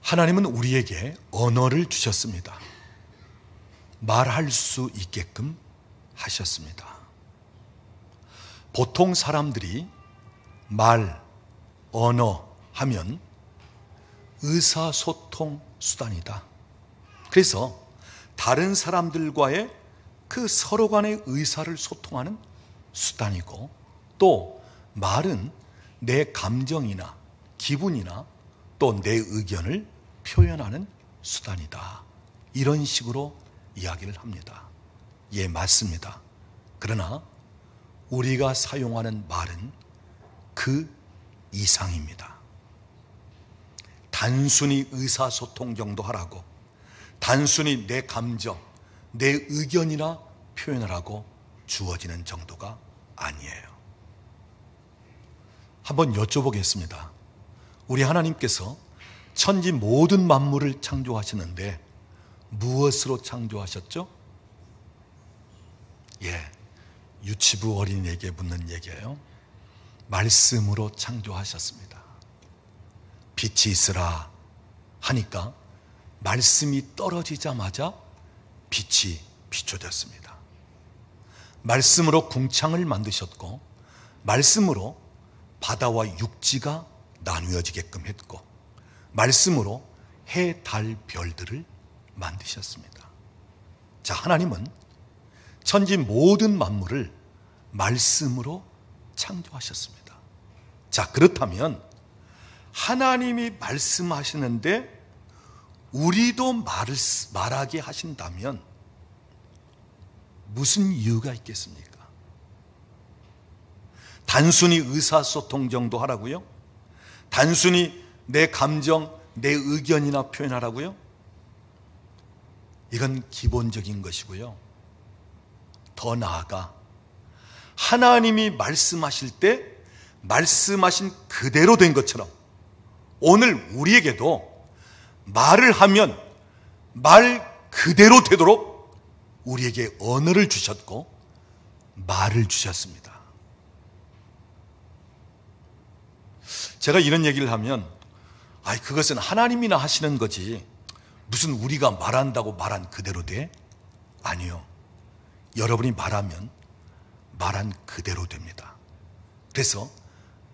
하나님은 우리에게 언어를 주셨습니다. 말할 수 있게끔 하셨습니다. 보통 사람들이 말, 언어 하면 의사소통 수단이다. 그래서 다른 사람들과의 그 서로 간의 의사를 소통하는 수단이고, 또 말은 내 감정이나 기분이나 또 내 의견을 표현하는 수단이다. 이런 식으로 이야기를 합니다. 예, 맞습니다. 그러나 우리가 사용하는 말은 그 이상입니다. 단순히 의사소통 정도 하라고, 단순히 내 감정, 내 의견이나 표현을 하고 주어지는 정도가 아니에요. 한번 여쭤보겠습니다. 우리 하나님께서 천지 모든 만물을 창조하시는데 무엇으로 창조하셨죠? 예, 유치부 어린이에게 묻는 얘기예요. 말씀으로 창조하셨습니다. 빛이 있으라 하니까 말씀이 떨어지자마자 빛이 비춰졌습니다. 말씀으로 궁창을 만드셨고, 말씀으로 바다와 육지가 나누어지게끔 했고, 말씀으로 해, 달, 별들을 만드셨습니다. 자, 하나님은 천지 모든 만물을 말씀으로 창조하셨습니다. 자, 그렇다면 하나님이 말씀하시는데 우리도 말하게 하신다면 무슨 이유가 있겠습니까? 단순히 의사소통 정도 하라고요? 단순히 내 감정, 내 의견이나 표현하라고요? 이건 기본적인 것이고요. 더 나아가 하나님이 말씀하실 때 말씀하신 그대로 된 것처럼 오늘 우리에게도 말을 하면 말 그대로 되도록 우리에게 언어를 주셨고 말을 주셨습니다. 제가 이런 얘기를 하면 그것은 하나님이나 하시는 거지 무슨 우리가 말한다고 말한 그대로 돼? 아니요. 여러분이 말하면 말한 그대로 됩니다. 그래서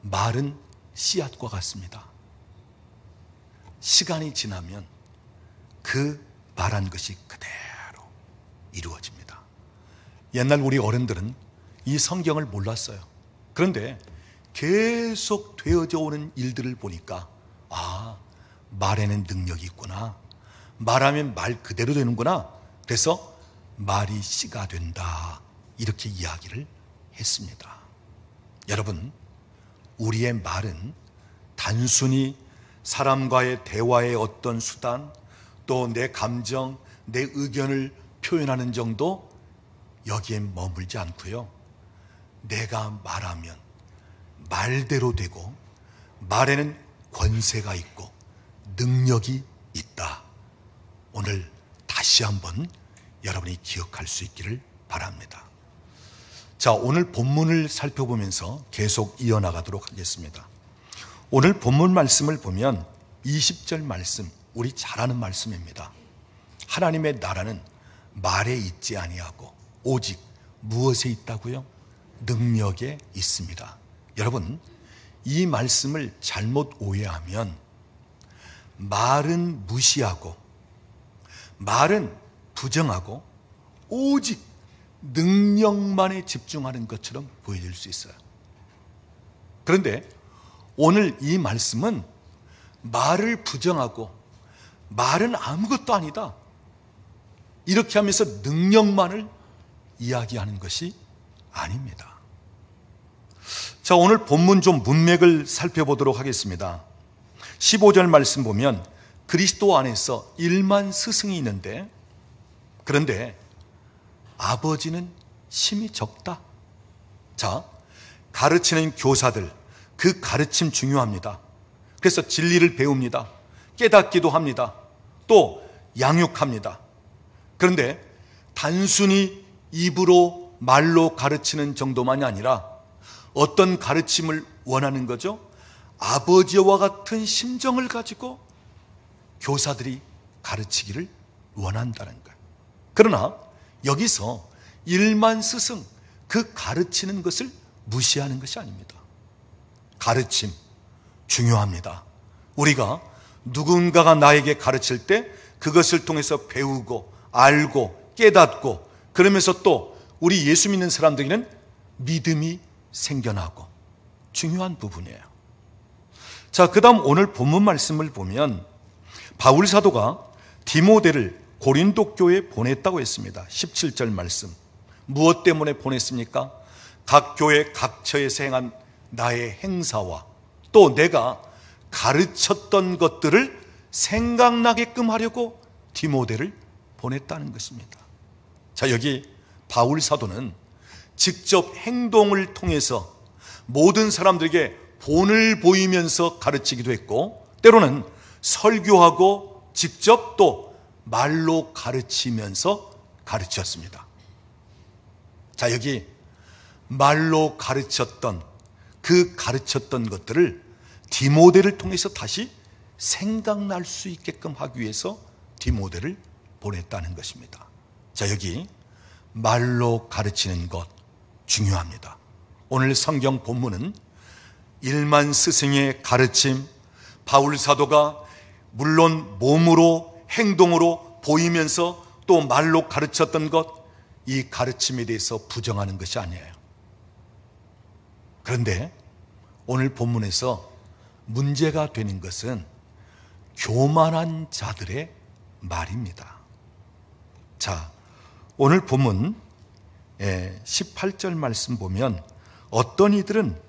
말은 씨앗과 같습니다. 시간이 지나면 그 말한 것이 그대로 이루어집니다. 옛날 우리 어른들은 이 성경을 몰랐어요. 그런데 계속 되어져 오는 일들을 보니까 말에는 능력이 있구나, 말하면 말 그대로 되는구나, 그래서 말이 씨가 된다, 이렇게 이야기를 했습니다. 여러분, 우리의 말은 단순히 사람과의 대화의 어떤 수단, 또 내 감정, 내 의견을 표현하는 정도, 여기에 머물지 않고요, 내가 말하면 말대로 되고 말에는 권세가 있고 능력이 있다. 오늘 다시 한번 여러분이 기억할 수 있기를 바랍니다. 자, 오늘 본문을 살펴보면서 계속 이어나가도록 하겠습니다. 오늘 본문 말씀을 보면 20절 말씀, 우리 잘 아는 말씀입니다. 하나님의 나라는 말에 있지 아니하고 오직 무엇에 있다고요? 능력에 있습니다. 여러분, 이 말씀을 잘못 오해하면 말은 무시하고 말은 부정하고 오직 능력만에 집중하는 것처럼 보여질 수 있어요. 그런데 오늘 이 말씀은 말을 부정하고 말은 아무것도 아니다, 이렇게 하면서 능력만을 이야기하는 것이 아닙니다. 자, 오늘 본문 좀 문맥을 살펴보도록 하겠습니다. 15절 말씀 보면 그리스도 안에서 1만 스승이 있는데 그런데 아버지는 심히 적다. 자, 가르치는 교사들, 그 가르침 중요합니다. 그래서 진리를 배웁니다. 깨닫기도 합니다. 또 양육합니다. 그런데 단순히 입으로 말로 가르치는 정도만이 아니라 어떤 가르침을 원하는 거죠? 아버지와 같은 심정을 가지고 교사들이 가르치기를 원한다는 거예요. 그러나 여기서 일만 스승, 그 가르치는 것을 무시하는 것이 아닙니다. 가르침 중요합니다. 우리가 누군가가 나에게 가르칠 때 그것을 통해서 배우고 알고 깨닫고, 그러면서 또 우리 예수 믿는 사람들에게는 믿음이 생겨나고 중요한 부분이에요. 자, 그 다음 오늘 본문 말씀을 보면 바울 사도가 디모데를 고린도 교회에 보냈다고 했습니다. 17절 말씀. 무엇 때문에 보냈습니까? 각 교회 각처에서 행한 나의 행사와 또 내가 가르쳤던 것들을 생각나게끔 하려고 디모데를 보냈다는 것입니다. 자, 여기 바울 사도는 직접 행동을 통해서 모든 사람들에게 본을 보이면서 가르치기도 했고, 때로는 설교하고 직접 또 말로 가르치면서 가르쳤습니다. 자, 여기 말로 가르쳤던 것들을 디모데를 통해서 다시 생각날 수 있게끔 하기 위해서 디모데를 보냈다는 것입니다. 자, 여기 말로 가르치는 것 중요합니다. 오늘 성경 본문은 일만 스승의 가르침, 바울 사도가 물론 몸으로 행동으로 보이면서 또 말로 가르쳤던 것, 이 가르침에 대해서 부정하는 것이 아니에요. 그런데 오늘 본문에서 문제가 되는 것은 교만한 자들의 말입니다. 자, 오늘 본문 18절 말씀 보면 어떤 이들은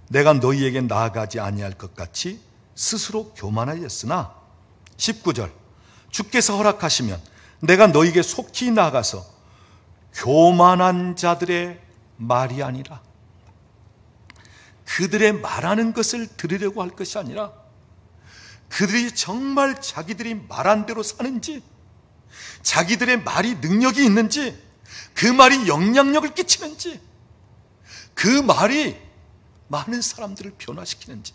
내가 너희에게 나아가지 아니할 것 같이 스스로 교만하였으나, 19절 주께서 허락하시면 내가 너희에게 속히 나아가서 교만한 자들의 말이 아니라, 그들의 말하는 것을 들으려고 할 것이 아니라 그들이 정말 자기들이 말한 대로 사는지, 자기들의 말이 능력이 있는지, 그 말이 영향력을 끼치는지, 그 말이 많은 사람들을 변화시키는지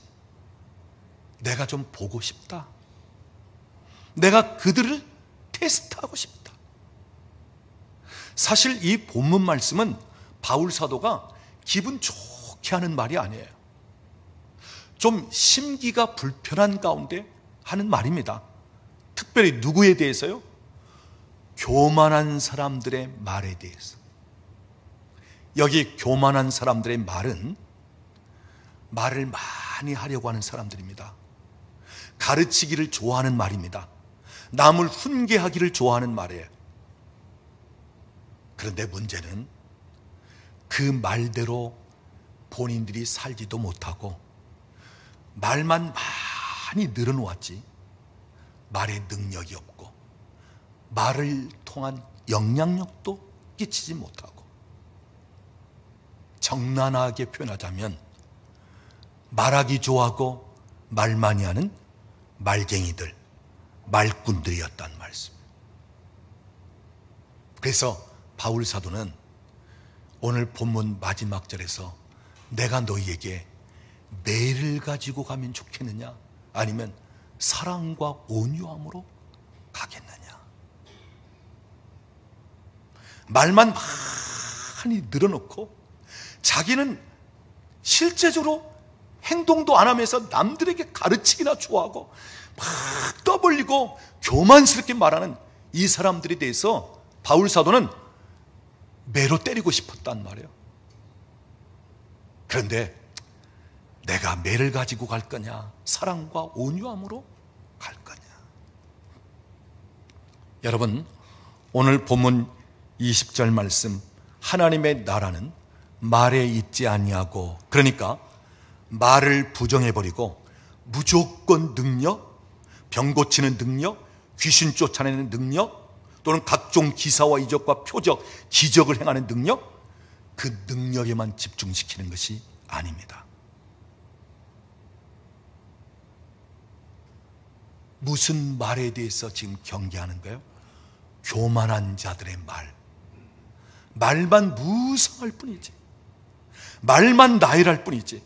내가 좀 보고 싶다. 내가 그들을 테스트하고 싶다. 사실 이 본문 말씀은 바울 사도가 기분 좋게 하는 말이 아니에요. 좀 심기가 불편한 가운데 하는 말입니다. 특별히 누구에 대해서요? 교만한 사람들의 말에 대해서. 여기 교만한 사람들의 말은 말을 많이 하려고 하는 사람들입니다. 가르치기를 좋아하는 말입니다. 남을 훈계하기를 좋아하는 말이에요. 그런데 문제는 그 말대로 본인들이 살지도 못하고 말만 많이 늘어놓았지 말의 능력이 없고 말을 통한 영향력도 끼치지 못하고, 정난하게 표현하자면 말하기 좋아하고 말 많이 하는 말쟁이들, 말꾼들이었단 말씀. 그래서 바울 사도는 오늘 본문 마지막 절에서 내가 너희에게 매를 가지고 가면 좋겠느냐, 아니면 사랑과 온유함으로 가겠느냐. 말만 많이 늘어놓고 자기는 실제적으로 행동도 안 하면서 남들에게 가르치기나 좋아하고 막 떠벌리고 교만스럽게 말하는 이 사람들에 대해서 바울 사도는 매로 때리고 싶었단 말이에요. 그런데 내가 매를 가지고 갈 거냐, 사랑과 온유함으로 갈 거냐. 여러분, 오늘 본문 20절 말씀, 하나님의 나라는 말에 있지 아니하고, 그러니까 말을 부정해버리고 무조건 능력, 병 고치는 능력, 귀신 쫓아내는 능력, 또는 각종 기사와 이적과 표적, 기적을 행하는 능력, 그 능력에만 집중시키는 것이 아닙니다. 무슨 말에 대해서 지금 경계하는 거예요? 교만한 자들의 말. 말만 무성할 뿐이지, 말만 나열할 뿐이지,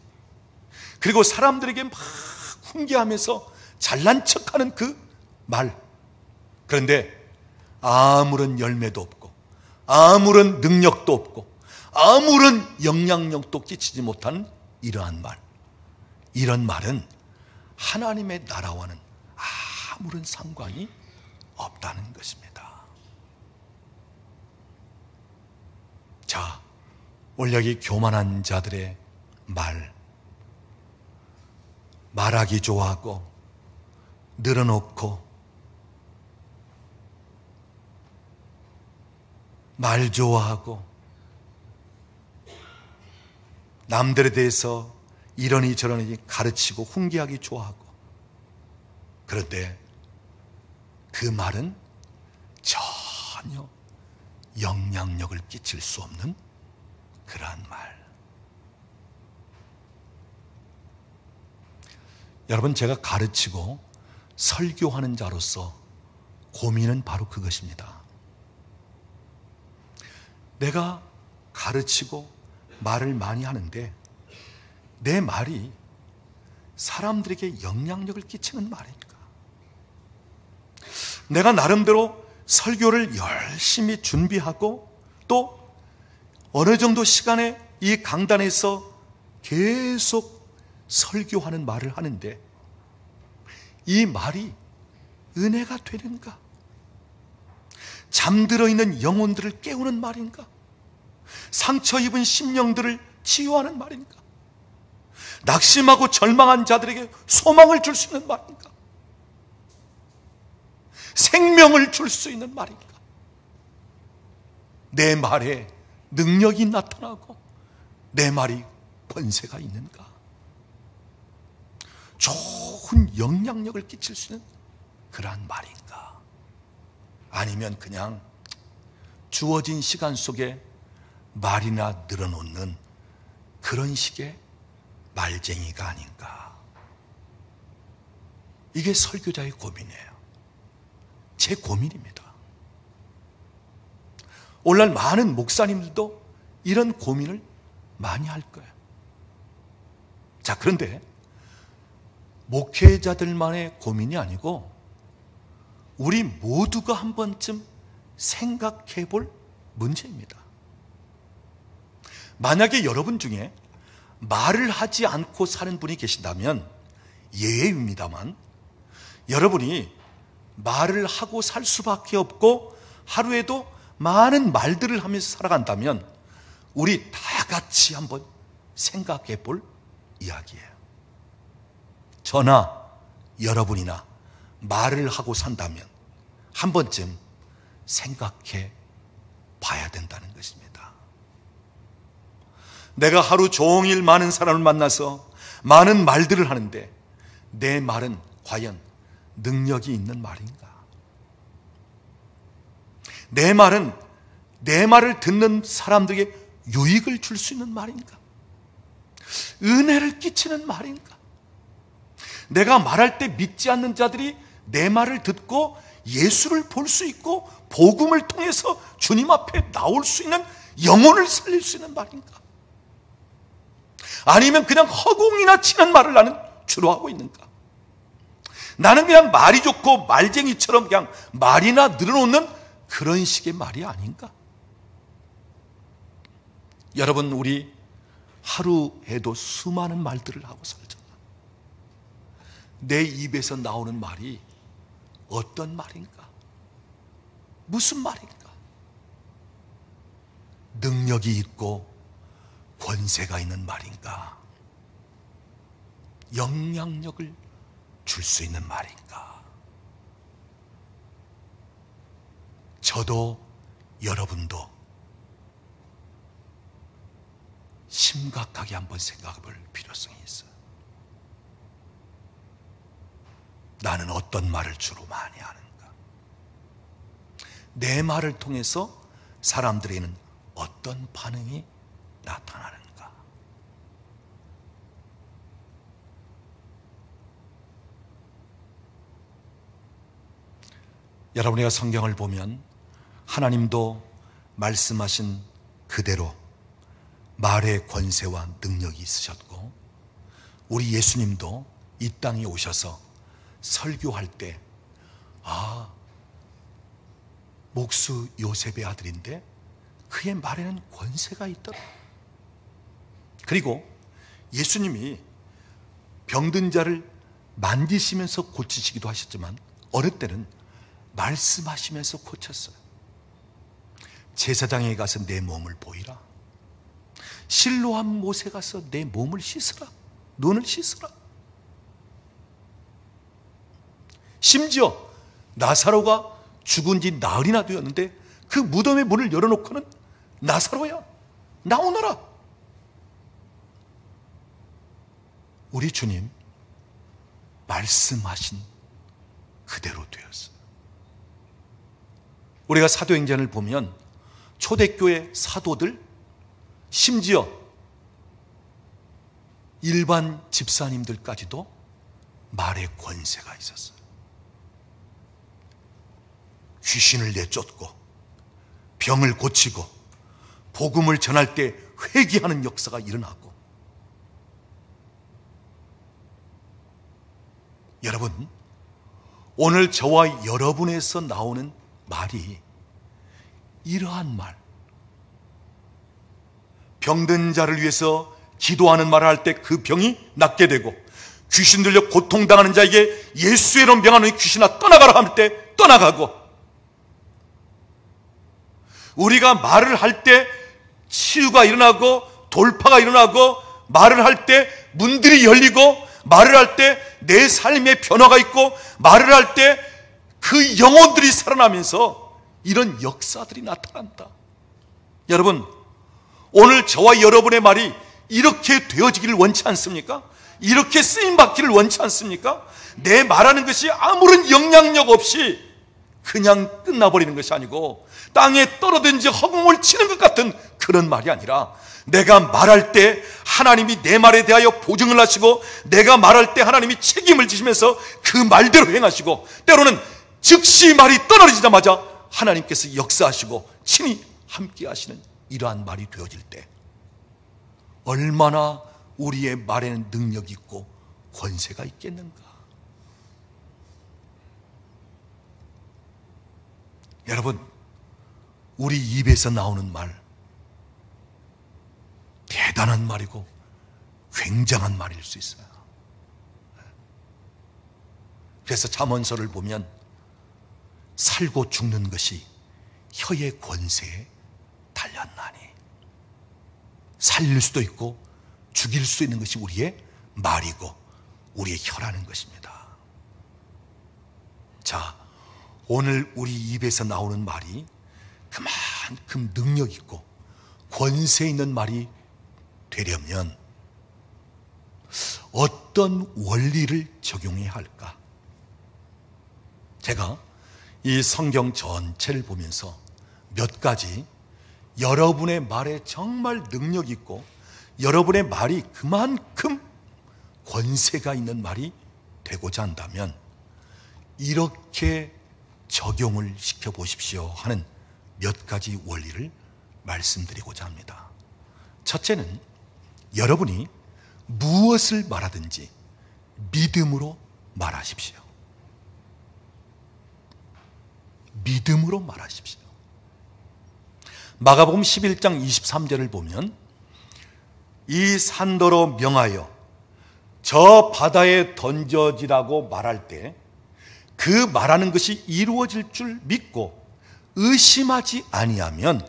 그리고 사람들에게 막 훈계하면서 잘난 척하는 그 말. 그런데 아무런 열매도 없고 아무런 능력도 없고 아무런 영향력도 끼치지 못하는 이러한 말. 이런 말은 하나님의 나라와는 아무런 상관이 없다는 것입니다. 자, 오늘 여기 교만한 자들의 말하기 좋아하고 늘어놓고 말 좋아하고 남들에 대해서 이러니 저러니 가르치고 훈계하기 좋아하고, 그런데 그 말은 전혀 영향력을 끼칠 수 없는 그러한 말. 여러분, 제가 가르치고 설교하는 자로서 고민은 바로 그것입니다. 내가 가르치고 말을 많이 하는데 내 말이 사람들에게 영향력을 끼치는 말인가? 내가 나름대로 설교를 열심히 준비하고 또 어느 정도 시간에 이 강단에서 계속 설교하는 말을 하는데 이 말이 은혜가 되는가? 잠들어 있는 영혼들을 깨우는 말인가? 상처 입은 심령들을 치유하는 말인가? 낙심하고 절망한 자들에게 소망을 줄 수 있는 말인가? 생명을 줄 수 있는 말인가? 내 말에 능력이 나타나고 내 말이 권세가 있는가? 좋은 영향력을 끼칠 수 있는 그러한 말인가? 아니면 그냥 주어진 시간 속에 말이나 늘어놓는 그런 식의 말쟁이가 아닌가? 이게 설교자의 고민이에요. 제 고민입니다. 오늘날 많은 목사님들도 이런 고민을 많이 할 거예요. 자, 그런데 목회자들만의 고민이 아니고 우리 모두가 한 번쯤 생각해 볼 문제입니다. 만약에 여러분 중에 말을 하지 않고 사는 분이 계신다면 예외입니다만, 여러분이 말을 하고 살 수밖에 없고 하루에도 많은 말들을 하면서 살아간다면 우리 다 같이 한번 생각해 볼 이야기예요. 저나 여러분이나 말을 하고 산다면 한 번쯤 생각해 봐야 된다는 것입니다. 내가 하루 종일 많은 사람을 만나서 많은 말들을 하는데 내 말은 과연 능력이 있는 말인가? 내 말은 내 말을 듣는 사람들에게 유익을 줄 수 있는 말인가? 은혜를 끼치는 말인가? 내가 말할 때 믿지 않는 자들이 내 말을 듣고 예수를 볼 수 있고 복음을 통해서 주님 앞에 나올 수 있는 영혼을 살릴 수 있는 말인가? 아니면 그냥 허공이나 치는 말을 나는 주로 하고 있는가? 나는 그냥 말이 좋고 말쟁이처럼 그냥 말이나 늘어놓는 그런 식의 말이 아닌가? 여러분, 우리 하루에도 수많은 말들을 하고 살잖아. 내 입에서 나오는 말이 어떤 말인가? 무슨 말인가? 능력이 있고 권세가 있는 말인가? 영향력을 줄 수 있는 말인가? 저도 여러분도 심각하게 한번 생각해 볼 필요성이 있어요. 나는 어떤 말을 주로 많이 하는가? 내 말을 통해서 사람들에게는 어떤 반응이 나타나는가? 여러분이가 성경을 보면 하나님도 말씀하신 그대로 말의 권세와 능력이 있으셨고, 우리 예수님도 이 땅에 오셔서 설교할 때 아, 목수 요셉의 아들인데 그의 말에는 권세가 있더라. 그리고 예수님이 병든 자를 만지시면서 고치시기도 하셨지만 어느 때는 말씀하시면서 고쳤어요. 제사장에 가서 내 몸을 보이라. 실로암 못에 가서 내 몸을 씻으라. 눈을 씻으라. 심지어 나사로가 죽은 지 나흘이나 되었는데 그 무덤의 문을 열어놓고는 나사로야 나오너라. 우리 주님 말씀하신 그대로 되었어요. 우리가 사도행전을 보면 초대교회 사도들, 심지어 일반 집사님들까지도 말의 권세가 있었어요. 귀신을 내쫓고 병을 고치고 복음을 전할 때 회개하는 역사가 일어나고, 여러분, 오늘 저와 여러분에서 나오는 말이 이러한 말, 병든 자를 위해서 기도하는 말을 할 때 그 병이 낫게 되고, 귀신 들려 고통당하는 자에게 예수의 이름 명하노니 귀신아 떠나가라 할 때 떠나가고, 우리가 말을 할 때 치유가 일어나고 돌파가 일어나고, 말을 할 때 문들이 열리고, 말을 할 때 내 삶에 변화가 있고, 말을 할 때 그 영혼들이 살아나면서 이런 역사들이 나타난다. 여러분, 오늘 저와 여러분의 말이 이렇게 되어지기를 원치 않습니까? 이렇게 쓰임받기를 원치 않습니까? 내 말하는 것이 아무런 영향력 없이 그냥 끝나버리는 것이 아니고 땅에 떨어진 지 허공을 치는 것 같은 그런 말이 아니라, 내가 말할 때 하나님이 내 말에 대하여 보증을 하시고, 내가 말할 때 하나님이 책임을 지시면서 그 말대로 행하시고, 때로는 즉시 말이 떨어지자마자 하나님께서 역사하시고 친히 함께 하시는 이러한 말이 되어질 때 얼마나 우리의 말에는 능력이 있고 권세가 있겠는가. 여러분, 우리 입에서 나오는 말 대단한 말이고 굉장한 말일 수 있어요. 그래서 잠언서를 보면 살고 죽는 것이 혀의 권세에 달렸나니, 살릴 수도 있고 죽일 수 있는 것이 우리의 말이고 우리의 혀라는 것입니다. 자, 오늘 우리 입에서 나오는 말이 그만큼 능력 있고 권세 있는 말이 되려면 어떤 원리를 적용해야 할까? 제가 이 성경 전체를 보면서 몇 가지 여러분의 말에 정말 능력 있고 여러분의 말이 그만큼 권세가 있는 말이 되고자 한다면 이렇게 적용을 시켜보십시오 하는 몇 가지 원리를 말씀드리고자 합니다. 첫째는 여러분이 무엇을 말하든지 믿음으로 말하십시오. 믿음으로 말하십시오. 마가복음 11장 23절을 보면 이 산더러 명하여 저 바다에 던져지라고 말할 때 그 말하는 것이 이루어질 줄 믿고 의심하지 아니하면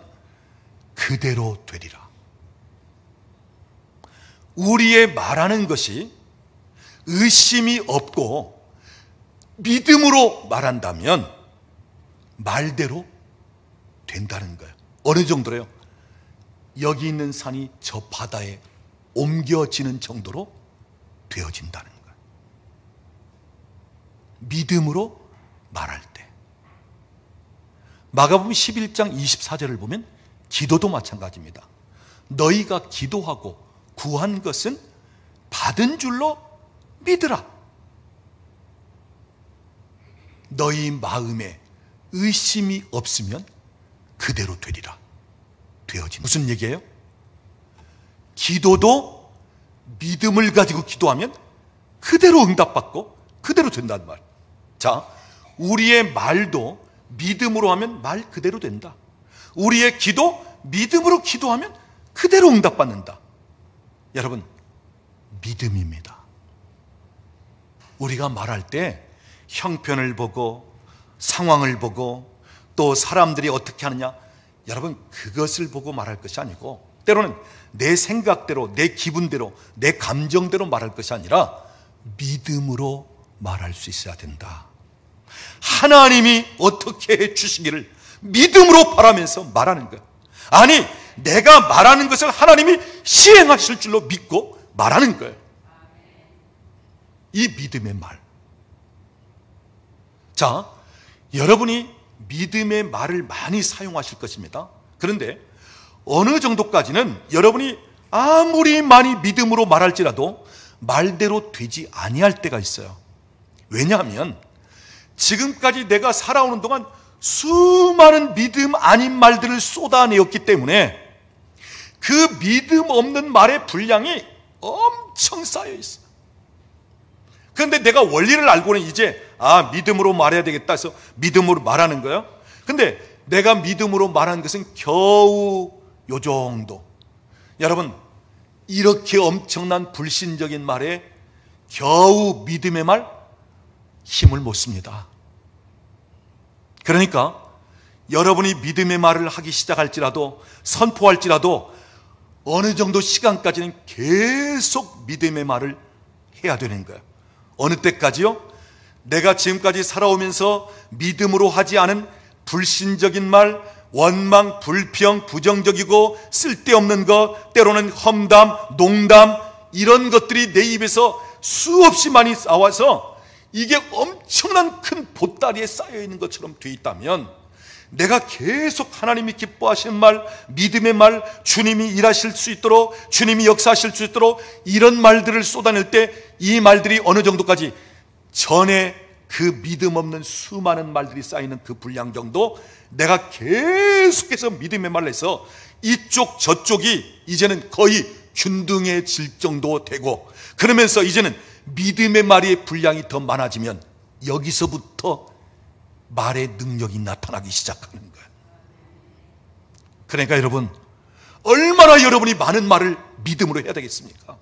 그대로 되리라. 우리의 말하는 것이 의심이 없고 믿음으로 말한다면 말대로 된다는 거예요. 어느 정도로요? 여기 있는 산이 저 바다에 옮겨지는 정도로 되어진다는 거예요. 믿음으로 말할 때. 마가복음 11장 24절을 보면 기도도 마찬가지입니다. 너희가 기도하고 구한 것은 받은 줄로 믿으라. 너희 마음에 의심이 없으면 그대로 되리라. 되어진. 무슨 얘기예요? 기도도 믿음을 가지고 기도하면 그대로 응답받고 그대로 된다는 말. 자, 우리의 말도 믿음으로 하면 말 그대로 된다. 우리의 기도 믿음으로 기도하면 그대로 응답받는다. 여러분, 믿음입니다. 우리가 말할 때 형편을 보고 상황을 보고 또 사람들이 어떻게 하느냐, 여러분 그것을 보고 말할 것이 아니고, 때로는 내 생각대로, 내 기분대로, 내 감정대로 말할 것이 아니라 믿음으로 말할 수 있어야 된다. 하나님이 어떻게 해주시기를 믿음으로 바라면서 말하는 것. 아니, 내가 말하는 것을 하나님이 시행하실 줄로 믿고 말하는 거예요. 이 믿음의 말. 자, 여러분이 믿음의 말을 많이 사용하실 것입니다. 그런데 어느 정도까지는 여러분이 아무리 많이 믿음으로 말할지라도 말대로 되지 아니할 때가 있어요. 왜냐하면 지금까지 내가 살아오는 동안 수많은 믿음 아닌 말들을 쏟아내었기 때문에 그 믿음 없는 말의 분량이 엄청 쌓여 있어요. 그런데 내가 원리를 알고는 이제 믿음으로 말해야 되겠다 해서 믿음으로 말하는 거예요. 근데 내가 믿음으로 말하는 것은 겨우 요 정도. 여러분, 이렇게 엄청난 불신적인 말에 겨우 믿음의 말 힘을 못 씁니다. 그러니까 여러분이 믿음의 말을 하기 시작할지라도, 선포할지라도 어느 정도 시간까지는 계속 믿음의 말을 해야 되는 거예요. 어느 때까지요? 내가 지금까지 살아오면서 믿음으로 하지 않은 불신적인 말, 원망, 불평, 부정적이고 쓸데없는 것, 때로는 험담, 농담, 이런 것들이 내 입에서 수없이 많이 나와서 이게 엄청난 큰 보따리에 쌓여 있는 것처럼 돼 있다면, 내가 계속 하나님이 기뻐하시는 말, 믿음의 말, 주님이 일하실 수 있도록, 주님이 역사하실 수 있도록 이런 말들을 쏟아낼 때 이 말들이 어느 정도까지, 전에 그 믿음 없는 수많은 말들이 쌓이는 그 분량 정도, 내가 계속해서 믿음의 말을 해서 이쪽 저쪽이 이제는 거의 균등해질 정도 되고, 그러면서 이제는 믿음의 말의 분량이 더 많아지면 여기서부터 말의 능력이 나타나기 시작하는 거예요. 그러니까 여러분, 얼마나 여러분이 많은 말을 믿음으로 해야 되겠습니까?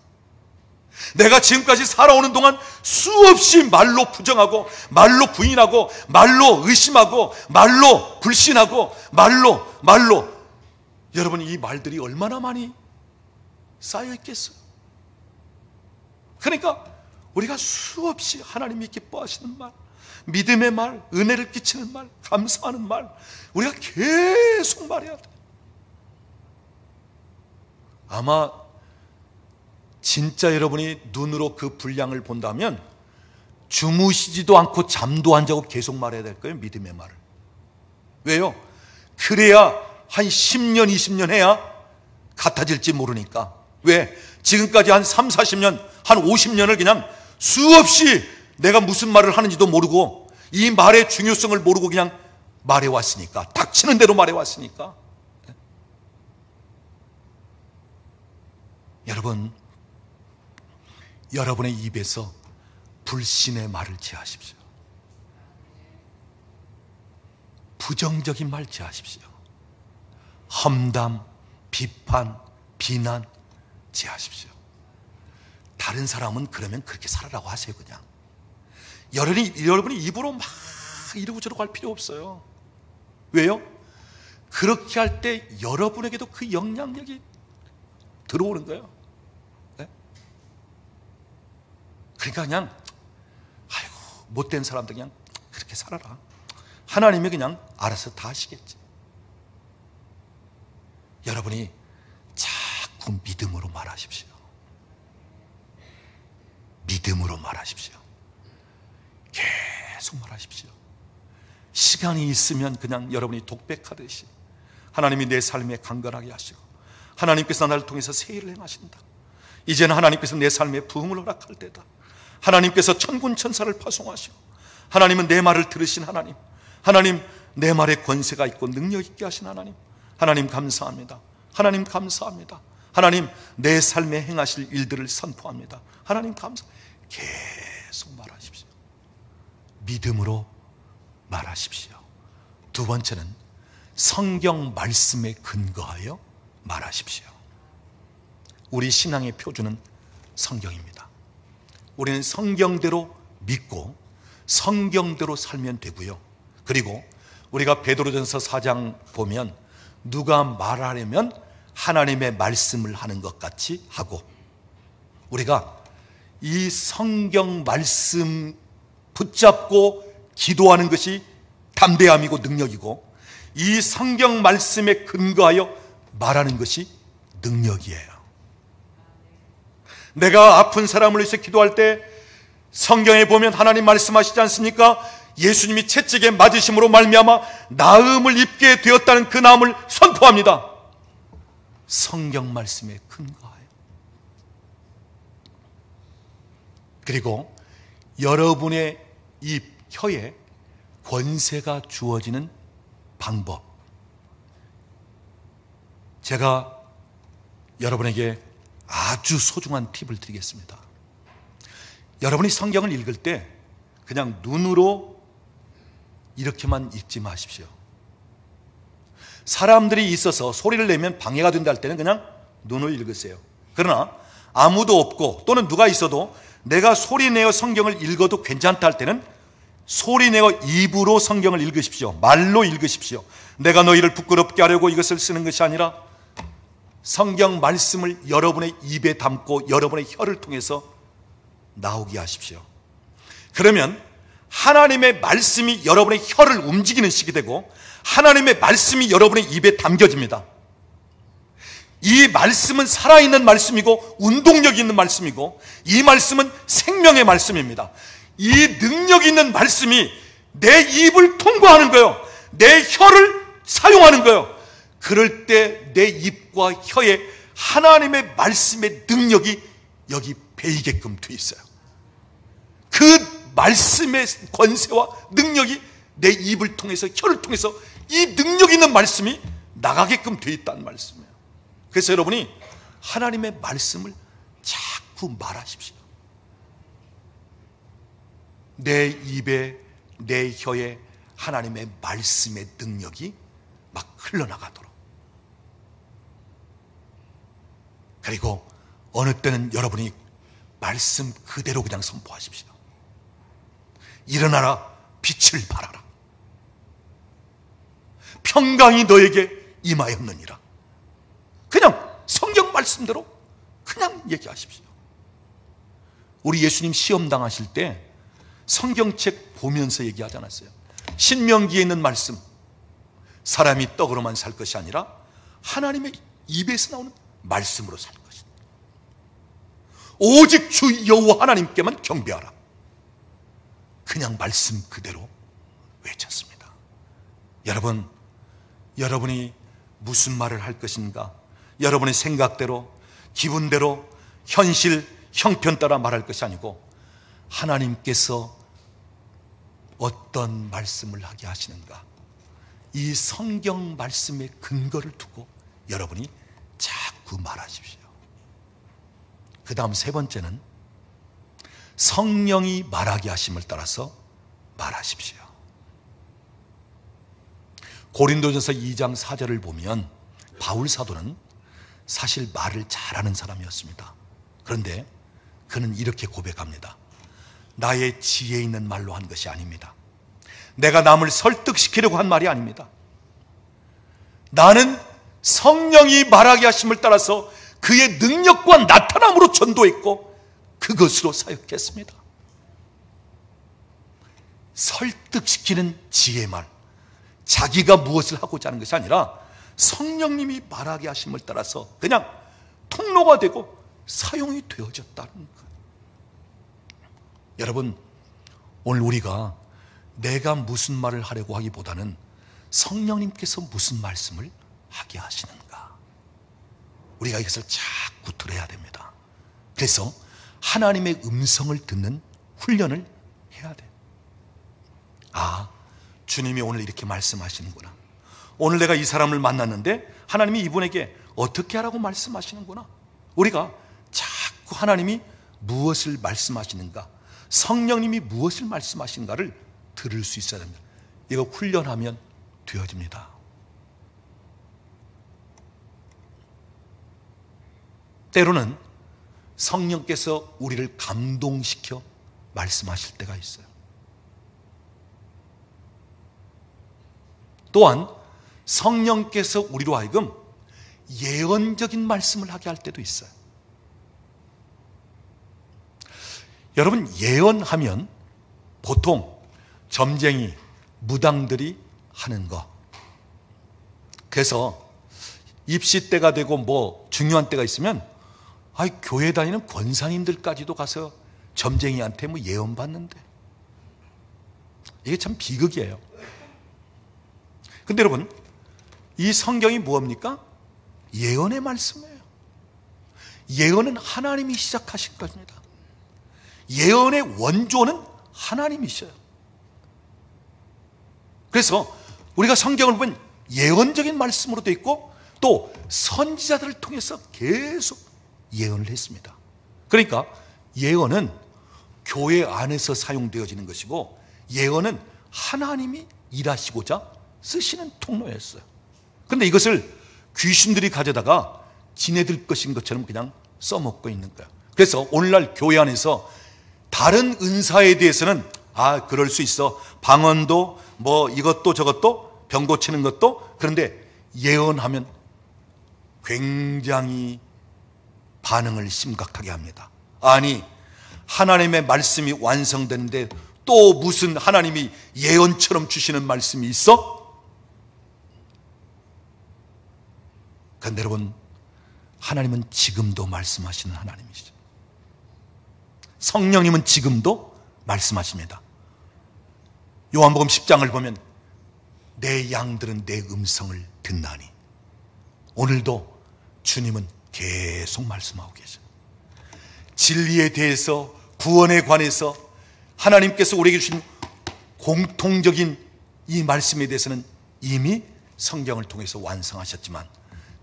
내가 지금까지 살아오는 동안 수없이 말로 부정하고, 말로 부인하고, 말로 의심하고, 말로 불신하고, 말로 여러분, 이 말들이 얼마나 많이 쌓여 있겠어요? 그러니까 우리가 수없이 하나님이 기뻐하시는 말, 믿음의 말, 은혜를 끼치는 말, 감사하는 말, 우리가 계속 말해야 돼. 아마 진짜 여러분이 눈으로 그 분량을 본다면 주무시지도 않고 잠도 안 자고 계속 말해야 될 거예요, 믿음의 말을. 왜요? 그래야 한 10년, 20년 해야 같아질지 모르니까. 왜? 지금까지 한 3, 40년, 한 50년을 그냥 수없이 내가 무슨 말을 하는지도 모르고 이 말의 중요성을 모르고 그냥 말해왔으니까, 닥치는 대로 말해왔으니까. 여러분, 여러분의 입에서 불신의 말을 제하십시오. 부정적인 말 제하십시오. 험담, 비판, 비난 제하십시오. 다른 사람은 그러면 그렇게 살아라고 하세요. 그냥 여러분이 입으로 막 이러고 저러고 할 필요 없어요. 왜요? 그렇게 할 때 여러분에게도 그 영향력이 들어오는 거예요. 네? 그러니까 그냥 아이고 못된 사람들 그냥 그렇게 살아라. 하나님이 그냥 알아서 다 하시겠지. 여러분이 자꾸 믿음으로 말하십시오. 믿음으로 말하십시오. 계속 말하십시오. 시간이 있으면 그냥 여러분이 독백하듯이 하나님이 내 삶에 강건하게 하시고, 하나님께서 나를 통해서 새 일을 행하신다. 이제는 하나님께서 내 삶에 부흥을 허락할 때다. 하나님께서 천군 천사를 파송하시고, 하나님은 내 말을 들으신 하나님, 하나님 내 말에 권세가 있고 능력 있게 하신 하나님, 하나님 감사합니다. 하나님 감사합니다. 하나님 내 삶에 행하실 일들을 선포합니다. 하나님 감사. 계속 말하십시오. 믿음으로 말하십시오. 두 번째는 성경 말씀에 근거하여 말하십시오. 우리 신앙의 표준은 성경입니다. 우리는 성경대로 믿고 성경대로 살면 되고요. 그리고 우리가 베드로전서 4장 보면 누가 말하려면 하나님의 말씀을 하는 것 같이 하고, 우리가 이 성경 말씀 붙잡고 기도하는 것이 담대함이고 능력이고, 이 성경 말씀에 근거하여 말하는 것이 능력이에요. 내가 아픈 사람을 위해서 기도할 때 성경에 보면 하나님 말씀하시지 않습니까? 예수님이 채찍에 맞으심으로 말미암아 나음을 입게 되었다는 그 나음을 선포합니다. 성경 말씀에 근거하여. 그리고 여러분의 입, 혀에 권세가 주어지는 방법, 제가 여러분에게 아주 소중한 팁을 드리겠습니다. 여러분이 성경을 읽을 때 그냥 눈으로 이렇게만 읽지 마십시오. 사람들이 있어서 소리를 내면 방해가 된다 할 때는 그냥 눈을 읽으세요. 그러나 아무도 없고 또는 누가 있어도 내가 소리내어 성경을 읽어도 괜찮다 할 때는 소리내어 입으로 성경을 읽으십시오. 말로 읽으십시오. 내가 너희를 부끄럽게 하려고 이것을 쓰는 것이 아니라 성경 말씀을 여러분의 입에 담고 여러분의 혀를 통해서 나오게 하십시오. 그러면 하나님의 말씀이 여러분의 혀를 움직이는 식이 되고 하나님의 말씀이 여러분의 입에 담겨집니다. 이 말씀은 살아있는 말씀이고 운동력 있는 말씀이고, 이 말씀은 생명의 말씀입니다. 이 능력 있는 말씀이 내 입을 통과하는 거예요. 내 혀를 사용하는 거예요. 그럴 때 내 입과 혀에 하나님의 말씀의 능력이 여기 배이게끔 돼 있어요. 그 말씀의 권세와 능력이 내 입을 통해서, 혀를 통해서 이 능력 있는 말씀이 나가게끔 돼 있다는 말씀이에요. 그래서 여러분이 하나님의 말씀을 자꾸 말하십시오. 내 입에, 내 혀에 하나님의 말씀의 능력이 막 흘러나가도록. 그리고 어느 때는 여러분이 말씀 그대로 그냥 선포하십시오. 일어나라, 빛을 발하라. 평강이 너에게 임하였느니라. 그냥 성경 말씀대로 그냥 얘기하십시오. 우리 예수님 시험 당하실 때 성경책 보면서 얘기하지 않았어요? 신명기에 있는 말씀, 사람이 떡으로만 살 것이 아니라 하나님의 입에서 나오는 말씀으로 살 것이다. 오직 주 여호와 하나님께만 경배하라. 그냥 말씀 그대로 외쳤습니다. 여러분, 여러분이 무슨 말을 할 것인가, 여러분의 생각대로, 기분대로, 현실, 형편 따라 말할 것이 아니고 하나님께서 어떤 말씀을 하게 하시는가, 이 성경 말씀의 근거를 두고 여러분이 자꾸 말하십시오. 그 다음 세 번째는 성령이 말하게 하심을 따라서 말하십시오. 고린도전서 2장 4절을 보면 바울 사도는 사실 말을 잘하는 사람이었습니다. 그런데 그는 이렇게 고백합니다. 나의 지혜 있는 말로 한 것이 아닙니다. 내가 남을 설득시키려고 한 말이 아닙니다. 나는 성령이 말하게 하심을 따라서 그의 능력과 나타남으로 전도했고 그것으로 사역했습니다. 설득시키는 지혜의 말, 자기가 무엇을 하고자 하는 것이 아니라 성령님이 말하게 하심을 따라서 그냥 통로가 되고 사용이 되어졌다는 것. 여러분, 오늘 우리가 내가 무슨 말을 하려고 하기보다는 성령님께서 무슨 말씀을 하게 하시는가, 우리가 이것을 자꾸 들어야 됩니다. 그래서 하나님의 음성을 듣는 훈련을 해야 돼. 아, 주님이 오늘 이렇게 말씀하시는구나. 오늘 내가 이 사람을 만났는데 하나님이 이분에게 어떻게 하라고 말씀하시는구나. 우리가 자꾸 하나님이 무엇을 말씀하시는가, 성령님이 무엇을 말씀하시는가를 들을 수 있어야 됩니다. 이거 훈련하면 되어집니다. 때로는 성령께서 우리를 감동시켜 말씀하실 때가 있어요. 또한 성령께서 우리로 하여금 예언적인 말씀을 하게 할 때도 있어요. 여러분, 예언하면 보통 점쟁이, 무당들이 하는 거. 그래서 입시 때가 되고 뭐 중요한 때가 있으면 교회 다니는 권사님들까지도 가서 점쟁이한테 뭐 예언 받는데, 이게 참 비극이에요. 근데 여러분, 이 성경이 뭡니까? 예언의 말씀이에요. 예언은 하나님이 시작하신 것입니다. 예언의 원조는 하나님이셔요. 그래서 우리가 성경을 보면 예언적인 말씀으로 되어 있고, 또 선지자들을 통해서 계속 예언을 했습니다. 그러니까 예언은 교회 안에서 사용되어지는 것이고, 예언은 하나님이 일하시고자 쓰시는 통로였어요. 그런데 이것을 귀신들이 가져다가 지네들 것인 것처럼 그냥 써먹고 있는 거예요. 그래서 오늘날 교회 안에서 다른 은사에 대해서는 그럴 수 있어, 방언도 뭐 이것도 저것도 병 고치는 것도, 그런데 예언하면 굉장히 반응을 심각하게 합니다. 아니, 하나님의 말씀이 완성되는데 또 무슨 하나님이 예언처럼 주시는 말씀이 있어? 그런데 여러분, 하나님은 지금도 말씀하시는 하나님이시죠. 성령님은 지금도 말씀하십니다. 요한복음 10장을 보면 내 양들은 내 음성을 듣나니, 오늘도 주님은 계속 말씀하고 계셔요. 진리에 대해서, 구원에 관해서 하나님께서 우리에게 주신 공통적인 이 말씀에 대해서는 이미 성경을 통해서 완성하셨지만,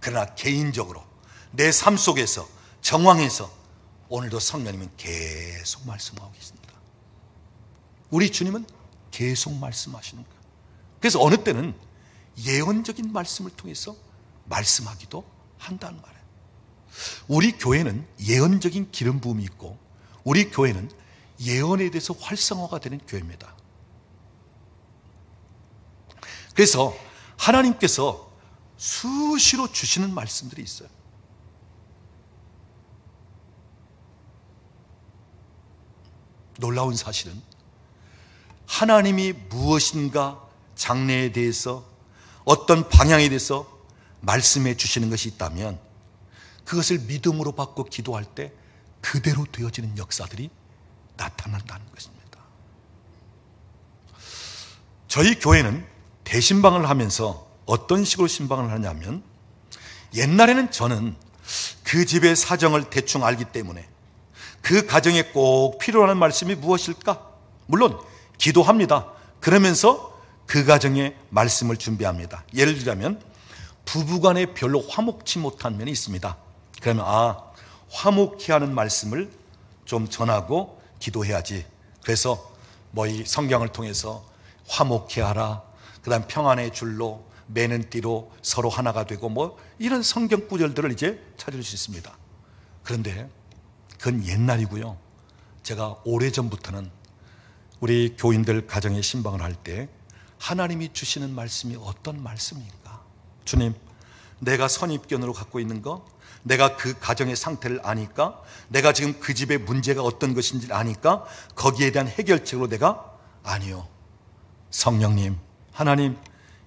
그러나 개인적으로 내 삶 속에서, 정황에서 오늘도 성령님은 계속 말씀하고 계십니다. 우리 주님은 계속 말씀하시는 거예요. 그래서 어느 때는 예언적인 말씀을 통해서 말씀하기도 한다는 말이에요. 우리 교회는 예언적인 기름 부음이 있고, 우리 교회는 예언에 대해서 활성화가 되는 교회입니다. 그래서 하나님께서 수시로 주시는 말씀들이 있어요. 놀라운 사실은 하나님이 무엇인가 장래에 대해서, 어떤 방향에 대해서 말씀해 주시는 것이 있다면 그것을 믿음으로 받고 기도할 때 그대로 되어지는 역사들이 나타난다는 것입니다. 저희 교회는 대신방을 하면서 어떤 식으로 신방을 하냐면, 옛날에는 저는 그 집의 사정을 대충 알기 때문에 그 가정에 꼭 필요한 말씀이 무엇일까? 물론 기도합니다. 그러면서 그 가정의 말씀을 준비합니다. 예를 들자면 부부간에 별로 화목치 못한 면이 있습니다. 그러면 화목케 하는 말씀을 좀 전하고 기도해야지. 그래서 뭐 이 성경을 통해서 화목케 하라, 그 다음 평안의 줄로 매는 띠로 서로 하나가 되고, 뭐 이런 성경 구절들을 이제 찾을 수 있습니다. 그런데 그건 옛날이고요. 제가 오래전부터는 우리 교인들 가정에 신방을 할 때 하나님이 주시는 말씀이 어떤 말씀인가? 주님, 내가 선입견으로 갖고 있는 거, 내가 그 가정의 상태를 아니까, 내가 지금 그 집의 문제가 어떤 것인지 아니까 거기에 대한 해결책으로 내가, 아니요, 성령님, 하나님,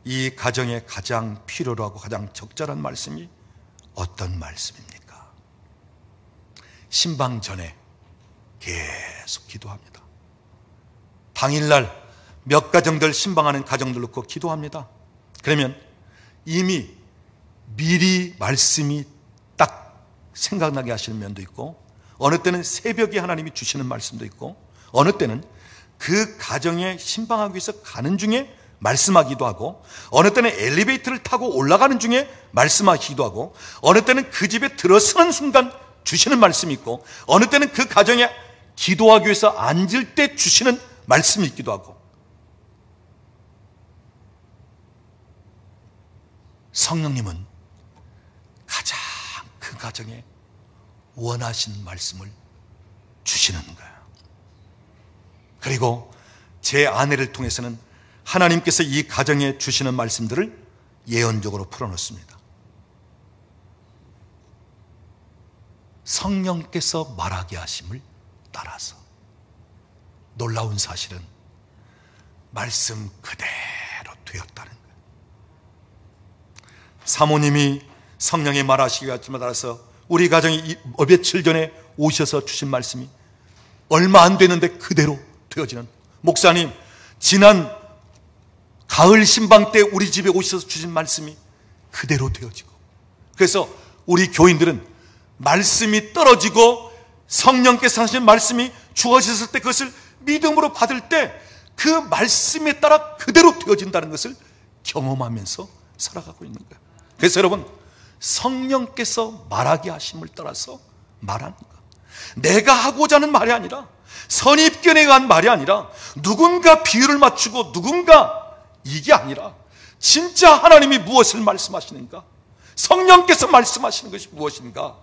이 가정에 가장 필요로 하고 가장 적절한 말씀이 어떤 말씀입니까? 신방 전에 계속 기도합니다. 당일날 몇 가정들 신방하는 가정들 놓고 기도합니다. 그러면 이미 미리 말씀이 딱 생각나게 하시는 면도 있고, 어느 때는 새벽에 하나님이 주시는 말씀도 있고, 어느 때는 그 가정에 신방하기 위해서 가는 중에 말씀하기도 하고, 어느 때는 엘리베이터를 타고 올라가는 중에 말씀하시기도 하고, 어느 때는 그 집에 들어서는 순간 주시는 말씀이 있고, 어느 때는 그 가정에 기도하기 위해서 앉을 때 주시는 말씀이 있기도 하고, 성령님은 가장 그 가정에 원하신 말씀을 주시는 거예요. 그리고 제 아내를 통해서는 하나님께서 이 가정에 주시는 말씀들을 예언적으로 풀어놓습니다. 성령께서 말하게 하심을 따라서. 놀라운 사실은 말씀 그대로 되었다는 거예요. 사모님이 성령의 말하시기에 따라서 우리 가정이 며칠 전에 오셔서 주신 말씀이 얼마 안 되는데 그대로 되어지는, 목사님 지난 가을 신방 때 우리 집에 오셔서 주신 말씀이 그대로 되어지고, 그래서 우리 교인들은 말씀이 떨어지고 성령께서 하신 말씀이 주어졌을 때 그것을 믿음으로 받을 때 그 말씀에 따라 그대로 되어진다는 것을 경험하면서 살아가고 있는 거예요. 그래서 여러분, 성령께서 말하게 하심을 따라서 말하는 것, 내가 하고자 하는 말이 아니라, 선입견에 의한 말이 아니라, 누군가 비유를 맞추고 누군가, 이게 아니라 진짜 하나님이 무엇을 말씀하시는가, 성령께서 말씀하시는 것이 무엇인가.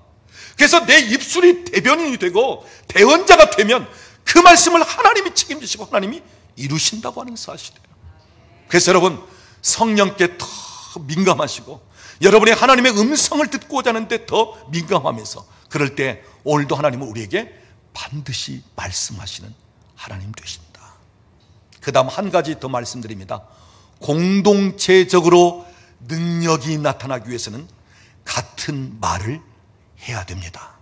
그래서 내 입술이 대변인이 되고 대언자가 되면 그 말씀을 하나님이 책임지시고 하나님이 이루신다고 하는 사실이에요. 그래서 여러분, 성령께 더 민감하시고 여러분의 하나님의 음성을 듣고자 하는데 더 민감하면서, 그럴 때 오늘도 하나님은 우리에게 반드시 말씀하시는 하나님 되십니다. 그 다음 한 가지 더 말씀드립니다. 공동체적으로 능력이 나타나기 위해서는 같은 말을 해야 됩니다.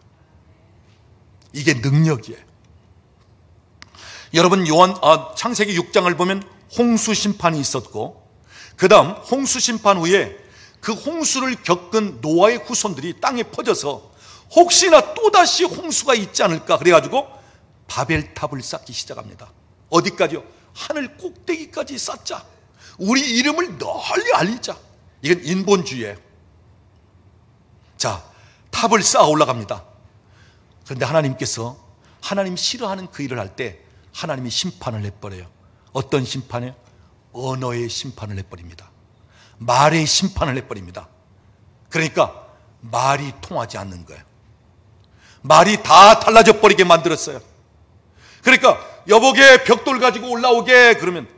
이게 능력이에요. 여러분, 창세기 6장을 보면 홍수 심판이 있었고, 그 다음 홍수 심판 후에 그 홍수를 겪은 노아의 후손들이 땅에 퍼져서 혹시나 또다시 홍수가 있지 않을까 그래가지고 바벨탑을 쌓기 시작합니다. 어디까지요? 하늘 꼭대기까지 쌓자, 우리 이름을 널리 알리자. 이건 인본주의예요. 자, 탑을 쌓아 올라갑니다. 그런데 하나님께서, 하나님 싫어하는 그 일을 할 때 하나님이 심판을 내버려요. 어떤 심판이에요? 언어의 심판을 내버립니다. 말의 심판을 내버립니다. 그러니까 말이 통하지 않는 거예요. 말이 다 달라져 버리게 만들었어요. 그러니까 여보게 벽돌 가지고 올라오게 그러면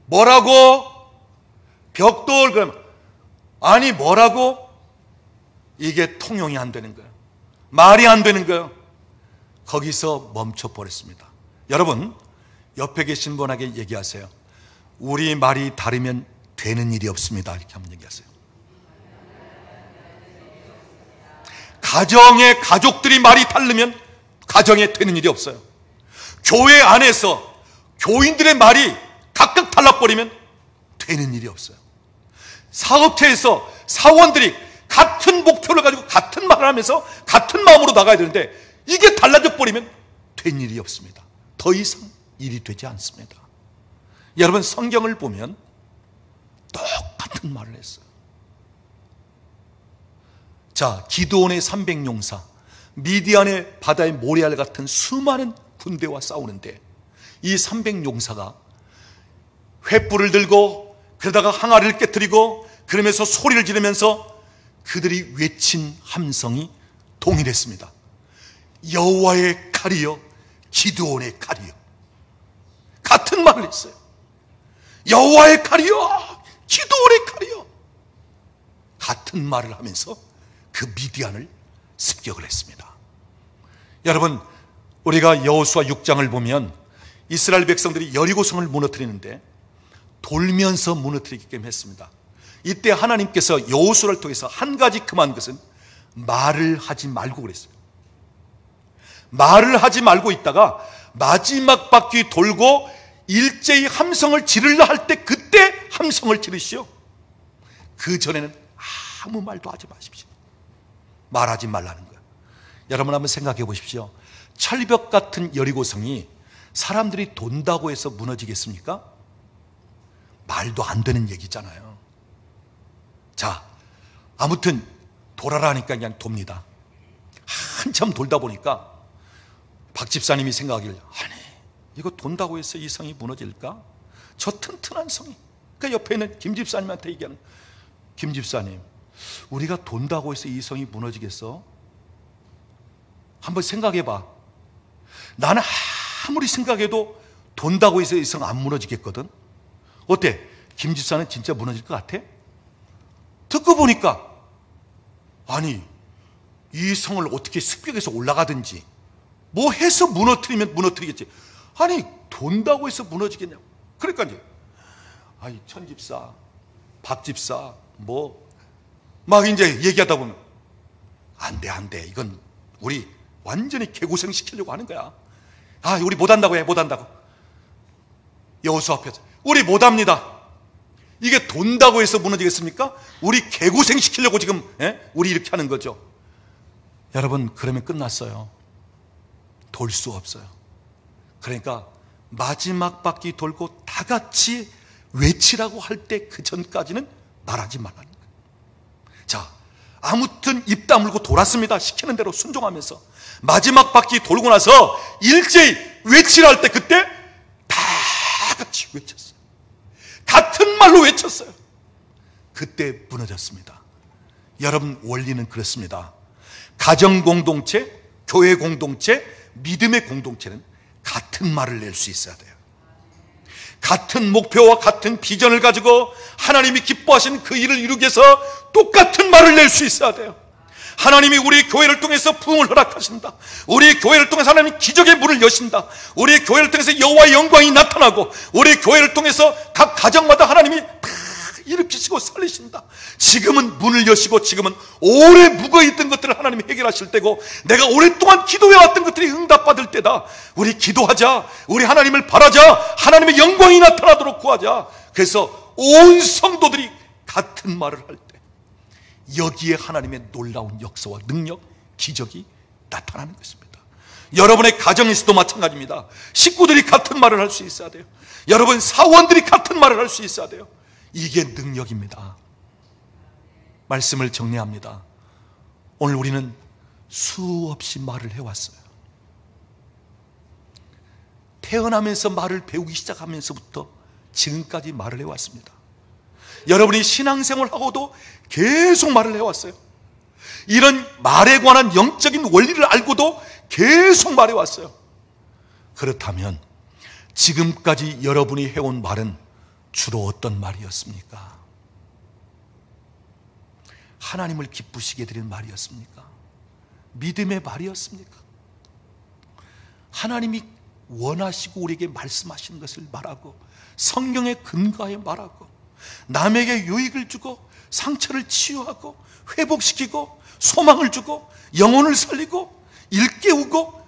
뭐라고? 벽돌, 그러면 아니 뭐라고? 이게 통용이 안 되는 거예요. 말이 안 되는 거예요. 거기서 멈춰버렸습니다. 여러분, 옆에 계신 분에게 얘기하세요. 우리 말이 다르면 되는 일이 없습니다. 이렇게 한번 얘기하세요. 가정의 가족들이 말이 다르면 가정에 되는 일이 없어요. 교회 안에서 교인들의 말이 각각 달라버리면 되는 일이 없어요. 사업체에서 사원들이 같은 목표를 가지고 같은 말을 하면서 같은 마음으로 나가야 되는데 이게 달라져 버리면 된 일이 없습니다. 더 이상 일이 되지 않습니다. 여러분, 성경을 보면 똑같은 말을 했어요. 자, 기드온의 300용사, 미디안의 바다의 모래알 같은 수많은 군대와 싸우는데 이 300용사가 횃불을 들고 그러다가 항아리를 깨뜨리고 그러면서 소리를 지르면서 그들이 외친 함성이 동일했습니다. 여호와의 칼이여, 기드온의 칼이여. 같은 말을 했어요. 여호와의 칼이여, 기드온의 칼이여. 같은 말을 하면서 그 미디안을 습격을 했습니다. 여러분, 우리가 여호수아 6장을 보면 이스라엘 백성들이 여리고성을 무너뜨리는데 돌면서 무너뜨리게끔 했습니다. 이때 하나님께서 여호수아를 통해서 한 가지 금한 것은 말을 하지 말고 그랬어요. 말을 하지 말고 있다가 마지막 바퀴 돌고 일제히 함성을 지르려 할 때 그때 함성을 지르시오. 그 전에는 아무 말도 하지 마십시오. 말하지 말라는 거예요. 여러분, 한번 생각해 보십시오. 철벽 같은 여리고성이 사람들이 돈다고 해서 무너지겠습니까? 말도 안 되는 얘기잖아요. 자, 아무튼 돌아라니까 그냥 돕니다. 한참 돌다 보니까 박 집사님이 생각하길, 아니 이거 돈다고 해서 이 성이 무너질까? 저 튼튼한 성이. 그러니까 옆에 있는 김 집사님한테 얘기하는, 김 집사님, 우리가 돈다고 해서 이 성이 무너지겠어? 한번 생각해봐. 나는 아무리 생각해도 돈다고 해서 이 성 안 무너지겠거든. 어때? 김 집사는 진짜 무너질 것 같아? 듣고 보니까 아니, 이 성을 어떻게 습격해서 올라가든지 뭐 해서 무너뜨리면 무너뜨리겠지. 아니, 돈다고 해서 무너지겠냐고. 그러니까 이제 아니, 천 집사, 박 집사 뭐 막 이제 얘기하다 보면 안 돼. 이건 우리 완전히 개고생 시키려고 하는 거야. 아, 우리 못한다고 해, 못한다고. 여호수아 앞에서 우리 못합니다. 이게 돈다고 해서 무너지겠습니까? 우리 개고생 시키려고 지금 우리 이렇게 하는 거죠. 여러분, 그러면 끝났어요. 돌 수 없어요. 그러니까 마지막 바퀴 돌고 다 같이 외치라고 할 때 그 전까지는 말하지 말라는 거예요. 자, 아무튼 입 다물고 돌았습니다. 시키는 대로 순종하면서 마지막 바퀴 돌고 나서 일제히 외치라 할 때 그때 다 같이 외쳤어요. 같은 말로 외쳤어요. 그때 무너졌습니다. 여러분, 원리는 그렇습니다. 가정 공동체, 교회 공동체, 믿음의 공동체는 같은 말을 낼 수 있어야 돼요. 같은 목표와 같은 비전을 가지고 하나님이 기뻐하신 그 일을 이루기 위해서 똑같은 말을 낼 수 있어야 돼요. 하나님이 우리 교회를 통해서 부흥을 허락하신다. 우리 교회를 통해서 하나님이 기적의 문을 여신다. 우리 교회를 통해서 여호와의 영광이 나타나고 우리 교회를 통해서 각 가정마다 하나님이 다 일으키시고 살리신다. 지금은 문을 여시고 지금은 오래 묵어있던 것들을 하나님이 해결하실 때고 내가 오랫동안 기도해왔던 것들이 응답받을 때다. 우리 기도하자. 우리 하나님을 바라자. 하나님의 영광이 나타나도록 구하자. 그래서 온 성도들이 같은 말을 할 때 여기에 하나님의 놀라운 역사와 능력, 기적이 나타나는 것입니다. 여러분의 가정에서도 마찬가지입니다. 식구들이 같은 말을 할 수 있어야 돼요. 여러분 사원들이 같은 말을 할 수 있어야 돼요. 이게 능력입니다. 말씀을 정리합니다. 오늘 우리는 수없이 말을 해왔어요. 태어나면서 말을 배우기 시작하면서부터 지금까지 말을 해왔습니다. 여러분이 신앙생활하고도 계속 말을 해왔어요. 이런 말에 관한 영적인 원리를 알고도 계속 말해왔어요. 그렇다면 지금까지 여러분이 해온 말은 주로 어떤 말이었습니까? 하나님을 기쁘시게 드리는 말이었습니까? 믿음의 말이었습니까? 하나님이 원하시고 우리에게 말씀하시는 것을 말하고 성경에 근거하여 말하고 남에게 유익을 주고 상처를 치유하고 회복시키고 소망을 주고 영혼을 살리고 일깨우고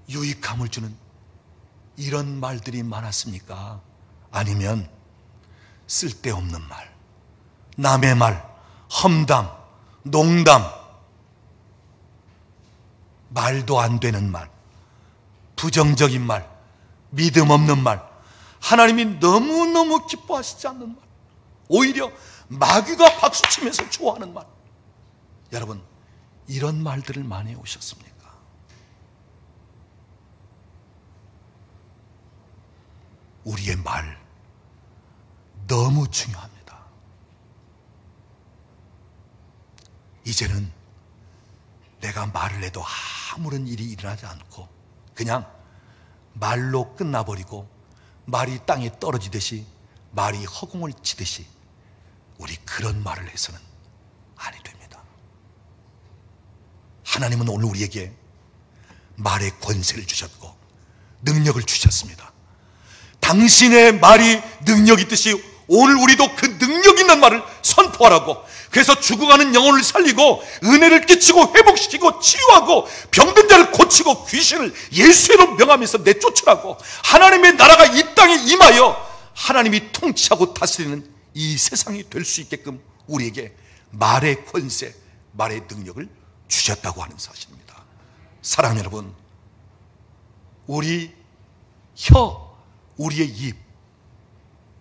유익함을 주는 이런 말들이 많았습니까? 아니면 쓸데없는 말, 남의 말, 험담, 농담, 말도 안 되는 말, 부정적인 말, 믿음 없는 말, 하나님이 너무너무 기뻐하시지 않는 말, 오히려 마귀가 박수치면서 좋아하는 말. 여러분, 이런 말들을 많이 해오셨습니까? 우리의 말 너무 중요합니다. 이제는 내가 말을 해도 아무런 일이 일어나지 않고 그냥 말로 끝나버리고 말이 땅에 떨어지듯이 말이 허공을 치듯이 우리 그런 말을 해서는 아니 됩니다. 하나님은 오늘 우리에게 말의 권세를 주셨고 능력을 주셨습니다. 당신의 말이 능력 있듯이 오늘 우리도 그 능력 있는 말을 선포하라고. 그래서 죽어가는 영혼을 살리고 은혜를 끼치고 회복시키고 치유하고 병든 자를 고치고 귀신을 예수의 이름 명하면서 내쫓으라고. 하나님의 나라가 이 땅에 임하여 하나님이 통치하고 다스리는 이 세상이 될 수 있게끔 우리에게 말의 권세, 말의 능력을 주셨다고 하는 사실입니다. 사랑하는 여러분, 우리 혀, 우리의 입,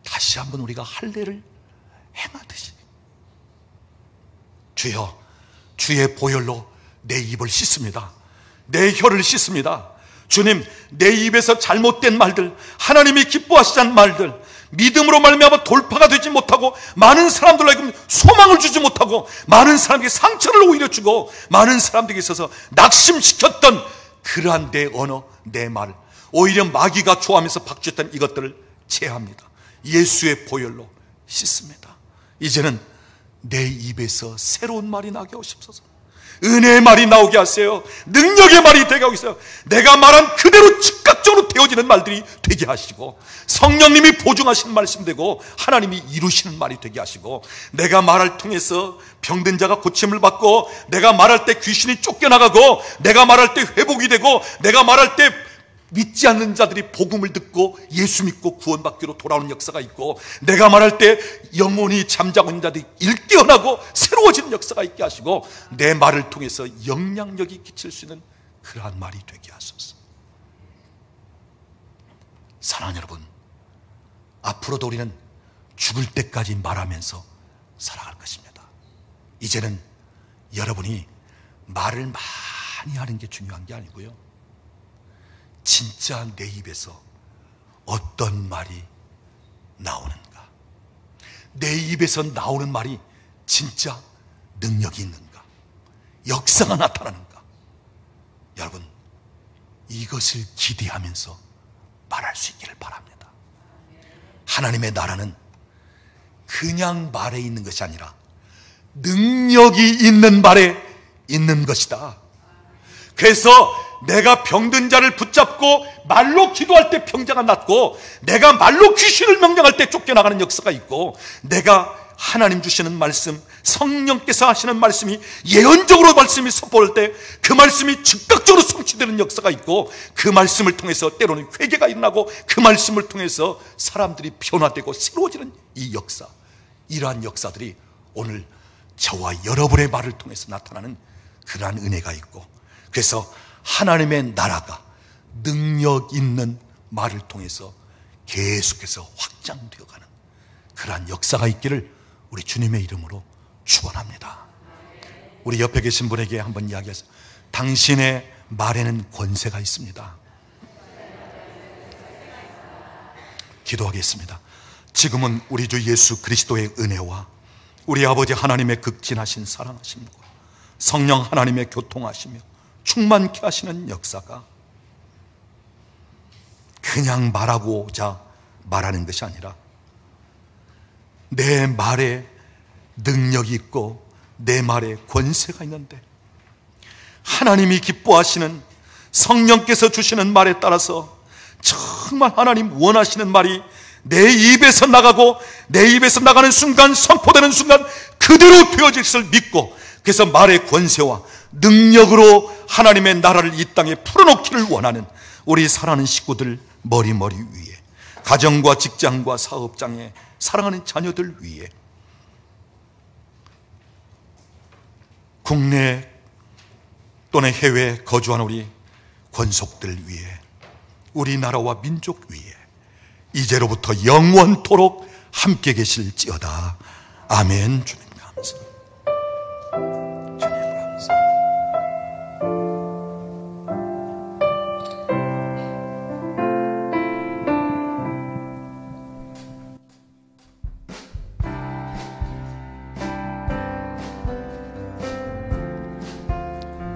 다시 한번 우리가 할례를 행하듯이 주여, 주의 보혈로 내 입을 씻습니다. 내 혀를 씻습니다. 주님, 내 입에서 잘못된 말들, 하나님이 기뻐하시지 않는 말들, 믿음으로 말미암아 돌파가 되지 못하고 많은 사람들에게 소망을 주지 못하고 많은 사람에게 상처를 오히려 주고 많은 사람들에게 있어서 낙심시켰던 그러한 내 언어, 내 말, 오히려 마귀가 좋아하면서 박쥐했던 이것들을 제합니다. 예수의 보혈로 씻습니다. 이제는 내 입에서 새로운 말이 나게 하옵소서. 은혜의 말이 나오게 하세요. 능력의 말이 되게 하고 있어요. 내가 말한 그대로 즉각적으로 되어지는 말들이 되게 하시고, 성령님이 보증하시는 말씀 되고 하나님이 이루시는 말이 되게 하시고, 내가 말을 통해서 병든 자가 고침을 받고, 내가 말할 때 귀신이 쫓겨나가고, 내가 말할 때 회복이 되고, 내가 말할 때 믿지 않는 자들이 복음을 듣고 예수 믿고 구원받기로 돌아오는 역사가 있고, 내가 말할 때 영혼이 잠자고 있는 자들이 일깨어나고 새로워지는 역사가 있게 하시고, 내 말을 통해서 영향력이 끼칠 수 있는 그러한 말이 되게 하소서. 사랑하는 여러분, 앞으로도 우리는 죽을 때까지 말하면서 살아갈 것입니다. 이제는 여러분이 말을 많이 하는 게 중요한 게 아니고요, 진짜 내 입에서 어떤 말이 나오는가, 내 입에서 나오는 말이 진짜 능력이 있는가, 역사가 나타나는가, 여러분 이것을 기대하면서 말할 수 있기를 바랍니다. 하나님의 나라는 그냥 말에 있는 것이 아니라 능력이 있는 말에 있는 것이다. 그래서 내가 병든 자를 붙잡고 말로 기도할 때 병자가 낫고, 내가 말로 귀신을 명령할 때 쫓겨나가는 역사가 있고, 내가 하나님 주시는 말씀, 성령께서 하시는 말씀이 예언적으로 말씀이 선포할 때 그 말씀이 즉각적으로 성취되는 역사가 있고, 그 말씀을 통해서 때로는 회개가 일어나고, 그 말씀을 통해서 사람들이 변화되고 새로워지는 이 역사, 이러한 역사들이 오늘 저와 여러분의 말을 통해서 나타나는 그러한 은혜가 있고, 그래서 하나님의 나라가 능력 있는 말을 통해서 계속해서 확장되어가는 그러한 역사가 있기를 우리 주님의 이름으로 축원합니다. 우리 옆에 계신 분에게 한번 이야기하세요. 당신의 말에는 권세가 있습니다. 기도하겠습니다. 지금은 우리 주 예수 그리스도의 은혜와 우리 아버지 하나님의 극진하신 사랑하심과 성령 하나님의 교통하시며 충만케 하시는 역사가 그냥 말하고자 말하는 것이 아니라 내 말에 능력이 있고 내 말에 권세가 있는데, 하나님이 기뻐하시는 성령께서 주시는 말에 따라서 정말 하나님 원하시는 말이 내 입에서 나가고, 내 입에서 나가는 순간, 선포되는 순간 그대로 되어질 것을 믿고, 그래서 말의 권세와 능력으로 하나님의 나라를 이 땅에 풀어놓기를 원하는 우리 사랑하는 식구들 머리 위에, 가정과 직장과 사업장에 사랑하는 자녀들 위에, 국내 또는 해외에 거주하는 우리 권속들 위에, 우리나라와 민족 위에 이제로부터 영원토록 함께 계실지어다. 아멘. 주님 감사합니다.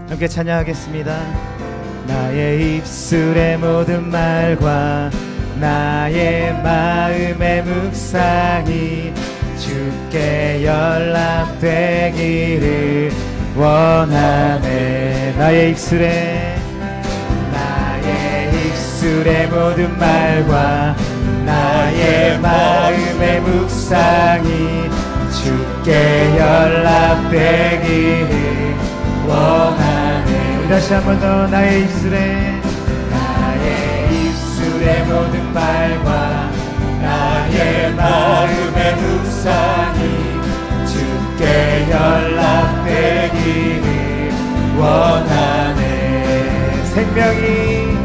함께 찬양하겠습니다. 나의 입술의 모든 말과 나의 마음의 묵상이 주께 연락되기를 원하네. 나의 입술의 모든 말과 나의 마음의 묵상이 주께 연락되기를 원하네. 다시 한 번 더. 나의 입술의 모든 말과 나의 마음의 묵상이 주께 연락되기를 원하네. 생명이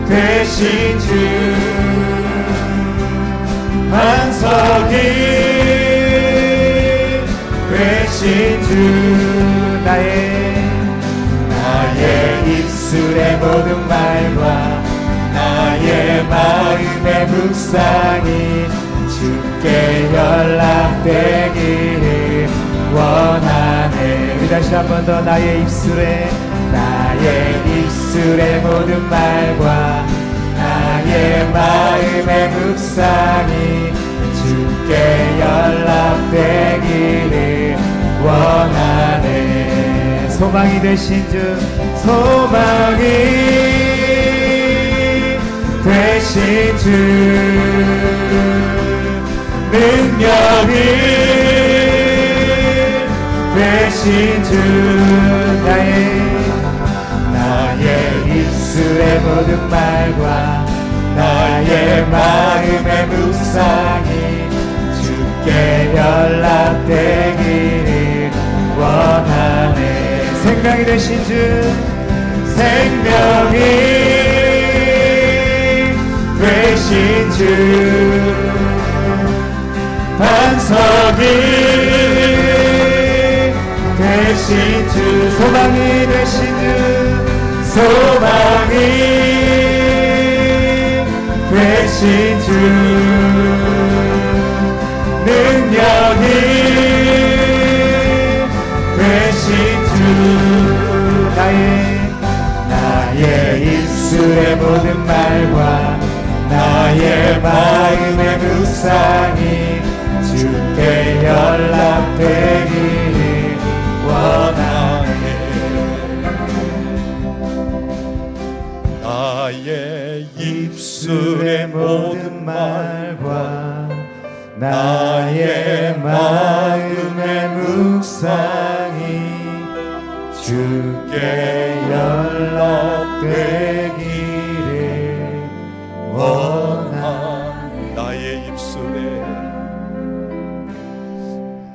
되신 주, 반석이 되신 주, 나의 입술의 모든 말과 마음의 묵상이 주께 연락되기를 원하네. 우리 다시 한 번 더 나의 입술에 모든 말과 나의 마음의 묵상이 주께 연락되기를 원하네. 소망이 되신 주, 소망이 되신 주, 능력이 되신 주, 나의 입술의 모든 말과 나의 마음의 묵상이 주께 연락되기를 원하네. 생명이 되신 주, 생명이 되신 주, 반석이 되신 주, 소망이 되신 주, 소망이 되신 주, 능력이 되신 주, 나의 입술의 모든 말과 나의 마음의 묵상이 주께 연락되기를 원하네. 나의 입술의 모든 말과 나의 마음의 묵상이 주께 연락되기를 원하네.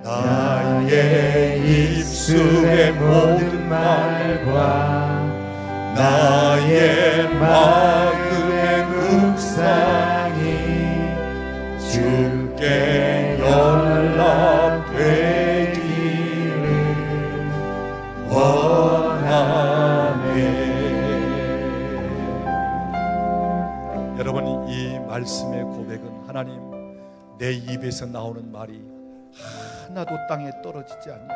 나의 입술의 모든 말과 나의 마음의 묵상이 주께 연락되기를 원하네. 여러분, 이 말씀의 고백은 하나님, 내 입에서 나오는 말이 하나도 땅에 떨어지지 않냐,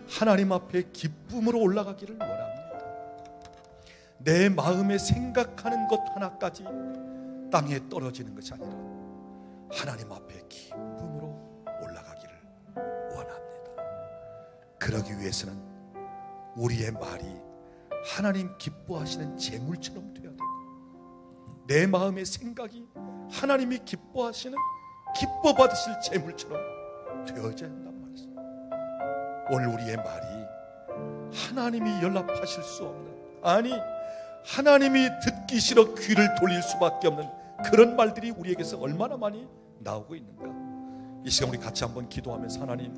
하나님 앞에 기쁨으로 올라가기를 원합니다. 내 마음에 생각하는 것 하나까지 땅에 떨어지는 것이 아니라 하나님 앞에 기쁨으로 올라가기를 원합니다. 그러기 위해서는 우리의 말이 하나님 기뻐하시는 제물처럼 되어야 되고, 내 마음의 생각이 하나님이 기뻐하시는 기뻐 받으실 제물처럼 되어져야 한단 말이죠. 오늘 우리의 말이 하나님이 연락하실 수 없는, 아니 하나님이 듣기 싫어 귀를 돌릴 수밖에 없는 그런 말들이 우리에게서 얼마나 많이 나오고 있는가. 이 시간 우리 같이 한번 기도하면서, 하나님,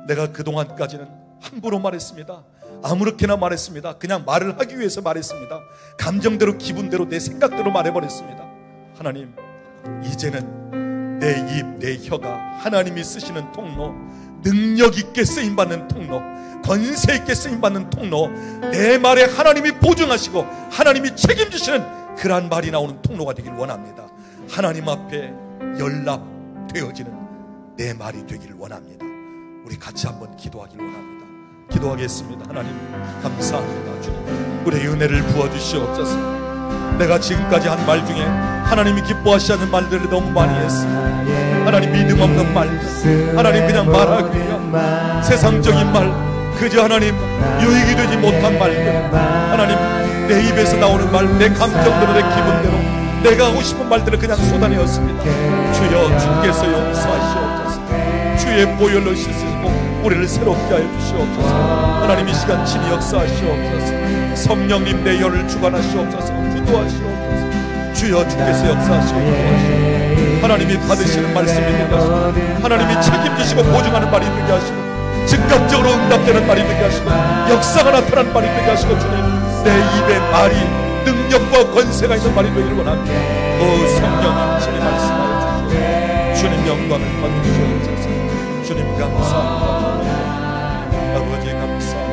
내가 그동안까지는 함부로 말했습니다. 아무렇게나 말했습니다. 그냥 말을 하기 위해서 말했습니다. 감정대로, 기분대로, 내 생각대로 말해버렸습니다. 하나님, 이제는 내 입, 내 혀가 하나님이 쓰시는 통로, 능력 있게 쓰임받는 통로, 권세 있게 쓰임받는 통로, 내 말에 하나님이 보증하시고 하나님이 책임지시는 그러한 말이 나오는 통로가 되길 원합니다. 하나님 앞에 연락되어지는 내 말이 되기를 원합니다. 우리 같이 한번 기도하기를 원합니다. 기도하겠습니다. 하나님, 감사합니다. 주님, 우리의 은혜를 부어주시옵소서. 내가 지금까지 한 말 중에 하나님이 기뻐하시지 않는 말들을 너무 많이 했습니다. 하나님, 믿음 없는 말, 하나님 그냥 말하기 위한 세상적인 말, 그저 하나님 유익이 되지 못한 말들, 하나님 내 입에서 나오는 말, 내 감정대로, 내 기분대로 내가 하고 싶은 말들을 그냥 쏟아내었습니다. 주여, 주께서 용서하시옵소서. 주의 보혈로 씻으시고 우리를 새롭게 하여 주시옵소서. 하나님, 이 시간 친히 역사하시옵소서. 성령님, 내 혀를 주관하시옵소서. 주도하시옵소서. 주여, 주께서 역사하시옵소서. 하나님이 받으시는 말씀이 되게 하시고, 하나님이 책임지시고 보증하는 말이 되게 하시고, 즉각적으로 응답되는 말이 되게 하시고, 역사가 나타나는 말이 되게 하시고, 주님, 내 입의 말이 능력과 권세가 있는 말이 되기를 원합니다. 성령님, 친히 말씀하여 주시옵소서. 주님 영광을 받으시옵소서. 주님 감사합니다. 아버지 감사합니다.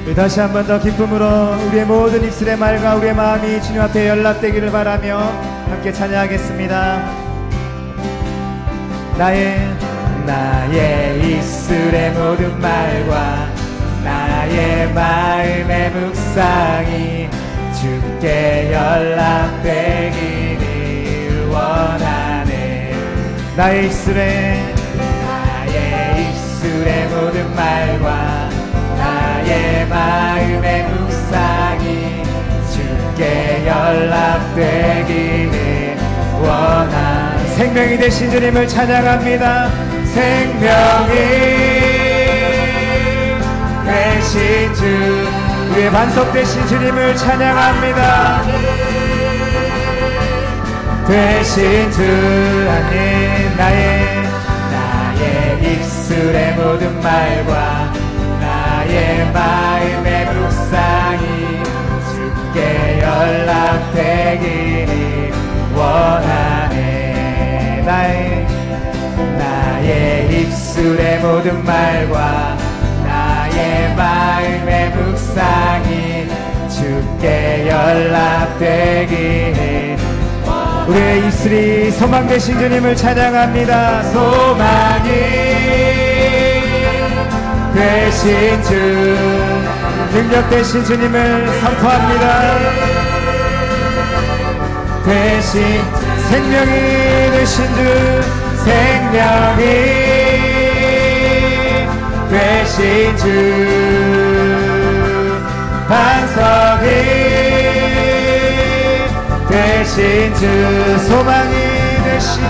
우리 다시 한 번 더 기쁨으로 우리의 모든 입술의 말과 우리의 마음이 주님 앞에 연락되기를 바라며 함께 찬양하겠습니다. 나의 입술의 모든 말과 나의 마음의 묵상이 주께 연락되기를 원하네. 나의 입술의 모든 말과 나의 마음의 묵상이 주께 연락되기를 원하네. 생명이 되신 주님을 찬양합니다. 생명이 되신 주, 우리의 반석 되신 주님을 찬양합니다. 되신 주 하나님, 나의 입술의 모든 말과 나의 마음의 묵상이 주께 연락되기를 원하네. 나의 입술의 모든 말과 나의 마음의 묵상이 주께 연락되기를. 우리의 입술이 소망 되신 주님을 찬양합니다. 소망이 되신 주, 능력 되신 주님을 선포합니다. 대신 생명이 되신 주, 생명이 되신 주, 반석이 되신 주, 소망이 되신 주,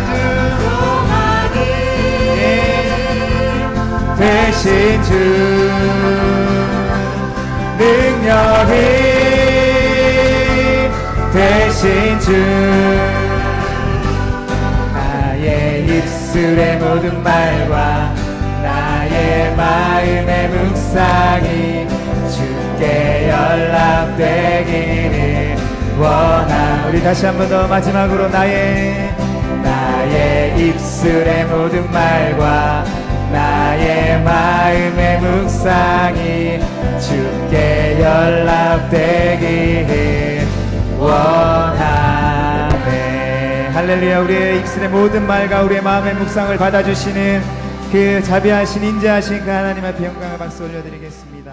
되신 주, 능력이 되신 주. 나의 입술의 모든 말과 나의 마음의 묵상이 주께 연락되기를 원하. 우리 다시 한 번 더 마지막으로 나의 입술의 모든 말과 나의 마음의 묵상이 주께 연락되기를 원하네. 할렐루야. 우리의 입술의 모든 말과 우리의 마음의 묵상을 받아주시는 그 자비하신 인자하신 그 하나님 앞에 영광의 박수 올려드리겠습니다.